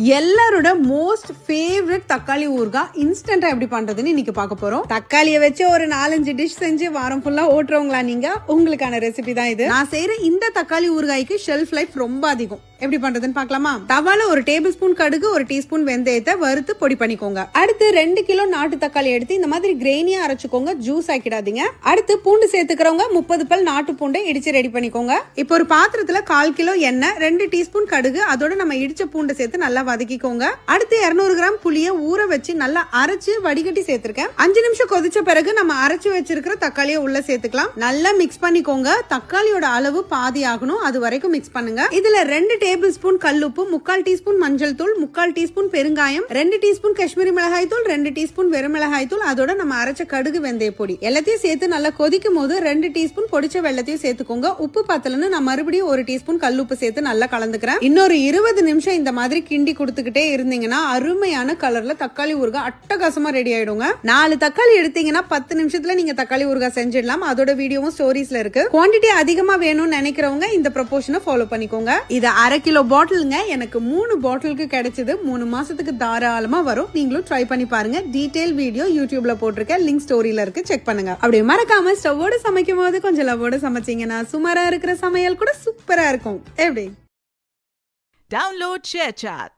எல்லாரோட most favourite தக்காளி ஊறுகாய் இன்ஸ்டன்டா எப்படி பண்றதுன்னு இன்னைக்கு பார்க்க போறோம். தக்காளியை வச்சு ஒரு 4-5 டிஷ் செஞ்சு வாரம் ஃபுல்லா ஓட்டுறவங்களா நீங்க, உங்களுக்கான ரெசிபி தான் இது. நான் செய்யற இந்த தக்காளி ஊறுகாய்க்கு ஷெல்ஃப் லைஃப் ரொம்ப அதிகம். எப்படி பண்றதுன்னு பார்க்கலாமா? தவால ஒரு டேபிள் ஸ்பூன் கடுகு, ஒரு டீஸ்பூன் வெந்தயத்தை வறுத்து பொடி பண்ணிக்கோங்க. அடுத்து 2 கிலோ நாட்டு தக்காளி எடுத்து இந்த மாதிரி கிரெயினியா அரைச்சுக்கோங்க, ஜூஸ் ஆக்கிடாதீங்க. அடுத்து பூண்டு சேர்த்துக்கிறவங்க 30 பல் நாட்டு பூண்டை இடிச்சு ரெடி பண்ணிக்கோங்க. இப்போ ஒரு பாத்திரத்துல 1/4 கிலோ எண்ணெய், 2 டீஸ்பூன் கடுகு, அதோட நம்ம இடிச்ச பூண்டை சேர்த்து நல்லா வதக்கிக்கோங்க. அடுத்து 200 கிராம் புளிய ஊற வச்சு நல்லா அரைச்சு வடிகட்டி சேர்த்திருக்கேன். 5 நிமிஷம் கொதிச்ச பிறகு நம்ம அரைச்சு வச்சிருக்கிற தக்காளியை உள்ள சேர்த்துக்கலாம். நல்லா மிக்ஸ் பண்ணிக்கோங்க. தக்காளியோட அளவு பாதி ஆகணும், அது வரைக்கும் மிக்ஸ் பண்ணுங்க. இதுல 2 டேபிள் ஸ்பூன் கல்லுப்பு, 3/4 டீஸ்பூன் மஞ்சள் தூள், 3/4 டீஸ்பூன் பெருங்காயம், 2 டீஸ்பூன் காஷ்மீரி மிளகாய் தூள், 2 டீஸ்பூன் வெறும் மிளகாய் தூள், அதோட நம்ம அரைச்ச கடுகு வெந்தய பொடி எல்லாத்தையும் சேர்த்து நல்லா கொதிக்கும் போது 2 டீஸ்பூன் பொடிச்ச வெள்ளத்தையும் சேர்த்துக்கோங்க. உப்பு பத்தலன்னு நான் மறுபடியும் 1 டீஸ்பூன் கல்லுப்பு சேர்த்து நல்லா கலந்துக்கிறேன். இன்னொரு 20 நிமிஷம் இந்த மாதிரி கிண்டி கொடுத்துக்கிட்டே இருந்தீங்கன்னா அருமையான கலர்ல தக்காளி ஊறுகாய் அட்டகாசமா ரெடி ஆயிடுங்க. 4 தக்காளி எடுத்தீங்கன்னா 10 நிமிஷத்துல நீங்க தக்காளி ஊறுகாய் செஞ்சிடலாம். அதோட வீடியோவும் ஸ்டோரிஸ்ல இருக்கு. குவாண்டிட்டி அதிகமா வேணும்னு நினைக்கிறவங்க இந்த ப்ரொபோர்ஷனை ஃபாலோ பண்ணிக்கோங்க. இது 1/2 கிலோ பாட்டிலுங்க. எனக்கு 3 பாட்டிலுக்கு கிடைச்சது. 3 மாசத்துக்கு தாராளமா வரும். நீங்களும் ட்ரை பண்ணி பாருங்க. டீடைல் வீடியோ யூடியூப்ல போட்டிருக்கேன், லிங்க் ஸ்டோரியில இருக்கு, செக் பண்ணுங்க. அப்படியே மறக்காம ஸ்டவ்வோட சமைக்கும் போது கொஞ்சம் லவ்வோட சமைச்சீங்கன்னா சுமாரா இருக்கிற சமையல் கூட சூப்பரா இருக்கும். எப்படி? Download ShareChat.